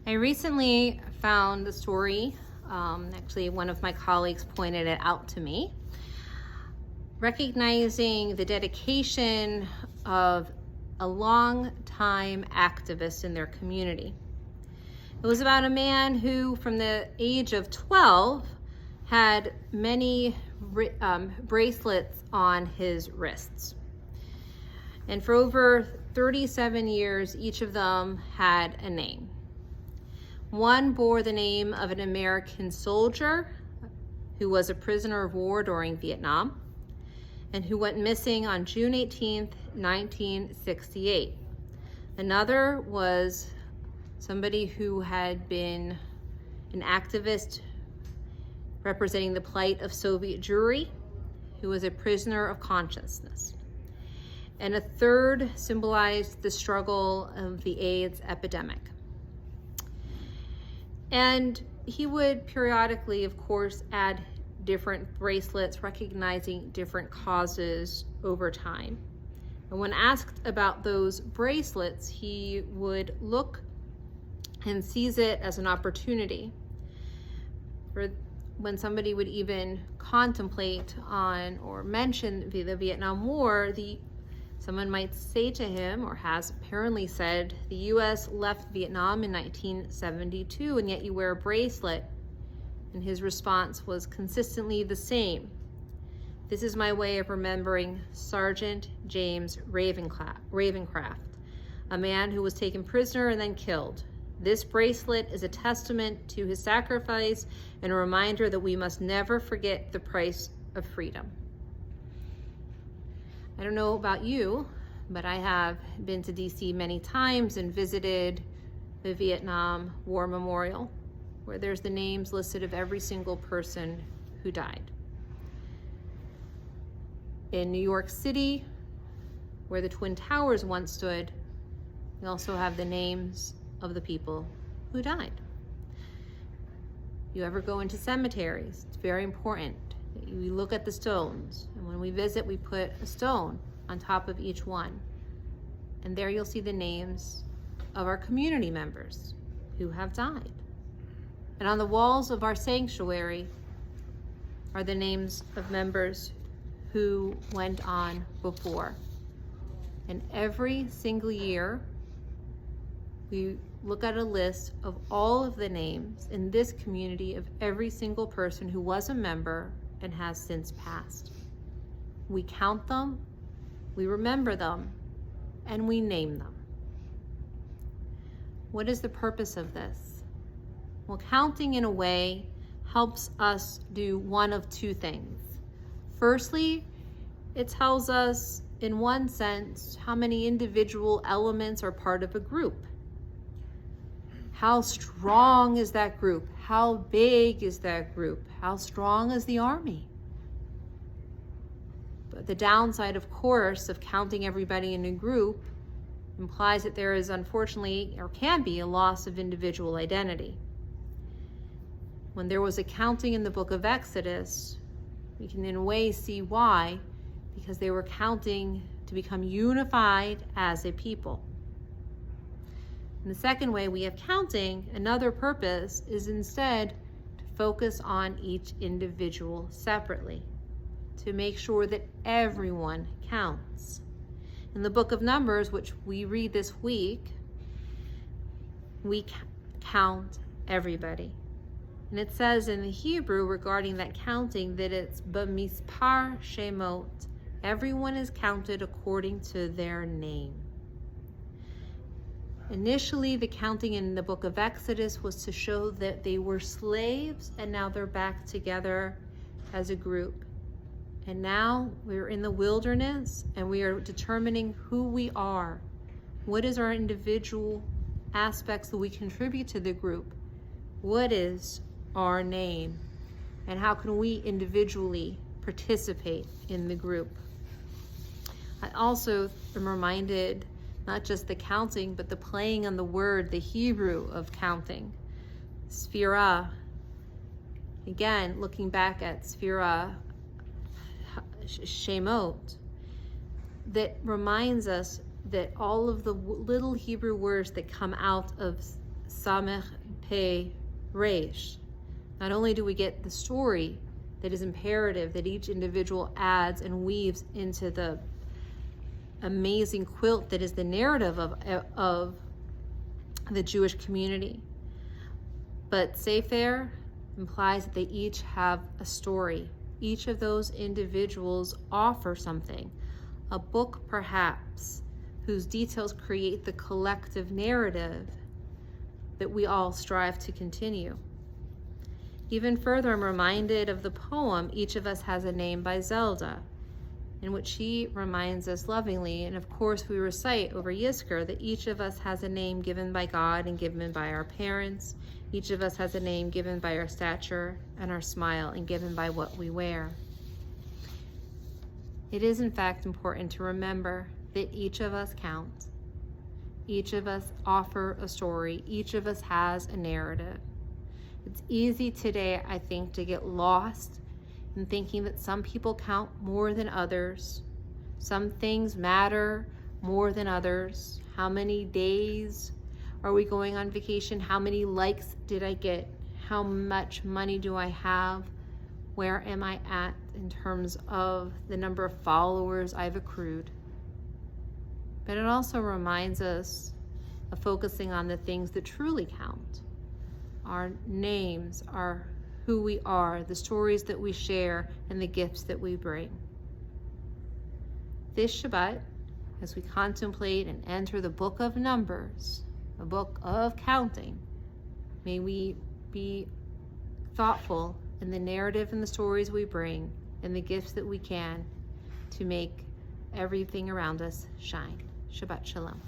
I recently found the story, actually one of my colleagues pointed it out to me, recognizing the dedication of a long-time activist in their community. It was about a man who, from the age of 12, had many bracelets on his wrists. And for over 37 years, each of them had a name. One bore the name of an American soldier who was a prisoner of war during Vietnam and who went missing on June 18, 1968. Another was somebody who had been an activist representing the plight of Soviet Jewry, who was a prisoner of consciousness. And a third symbolized the struggle of the AIDS epidemic. And he would periodically, of course, add different bracelets recognizing different causes over time. And when asked about those bracelets, he would look and seize it as an opportunity. For when somebody would even contemplate on or mention the Vietnam War, someone might say to him, or has apparently said, the US left Vietnam in 1972 and yet you wear a bracelet. And his response was consistently the same. This is my way of remembering Sergeant James Ravencraft, a man who was taken prisoner and then killed. This bracelet is a testament to his sacrifice and a reminder that we must never forget the price of freedom. I don't know about you, but I have been to DC many times and visited the Vietnam War Memorial, where there's the names listed of every single person who died. In New York City, where the Twin Towers once stood, we also have the names of the people who died. You ever go into cemeteries, it's very important that you look at the stones. And when we visit, we put a stone on top of each one. And there you'll see the names of our community members who have died. And on the walls of our sanctuary are the names of members who went on before. And every single year, we look at a list of all of the names in this community of every single person who was a member and has since passed. We count them, we remember them, and we name them. What is the purpose of this? Well, counting in a way helps us do one of two things. Firstly, it tells us, in one sense, how many individual elements are part of a group. How strong is that group? How big is that group? How strong is the army? But the downside, of course, of counting everybody in a group implies that there is, unfortunately, or can be, a loss of individual identity. When there was a counting in the book of Exodus, we can in a way see why, because they were counting to become unified as a people. In the second way we have counting, another purpose is instead to focus on each individual separately, to make sure that everyone counts. In the book of Numbers, which we read this week, we count everybody. And it says in the Hebrew regarding that counting that it's b'mispar shemot. Everyone is counted according to their name. Initially, the counting in the book of Exodus was to show that they were slaves and now they're back together as a group. And now we're in the wilderness and we are determining who we are. What is our individual aspects that we contribute to the group? What is our name? And how can we individually participate in the group? I also am reminded not just the counting, but the playing on the word, the Hebrew of counting, Sphira. Again, looking back at Sphira, Shemot, that reminds us that all of the little Hebrew words that come out of Samech Pei Reish. Not only do we get the story that is imperative that each individual adds and weaves into the amazing quilt that is the narrative of the Jewish community, but Sefer implies that they each have a story. Each of those individuals offer something, a book perhaps, whose details create the collective narrative that we all strive to continue. Even further, I'm reminded of the poem Each of Us Has a Name by Zelda, in which she reminds us lovingly, and of course we recite over Yizkor, that each of us has a name given by God and given by our parents. Each of us has a name given by our stature and our smile and given by what we wear. It is in fact important to remember that each of us counts. Each of us offer a story. Each of us has a narrative. It's easy today, I think, to get lost in thinking that some people count more than others. Some things matter more than others. How many days are we going on vacation? How many likes did I get? How much money do I have? Where am I at in terms of the number of followers I've accrued? But it also reminds us of focusing on the things that truly count. Our names, our who we are, the stories that we share, and the gifts that we bring. This Shabbat, as we contemplate and enter the book of Numbers, a book of counting, may we be thoughtful in the narrative and the stories we bring and the gifts that we can to make everything around us shine. Shabbat Shalom.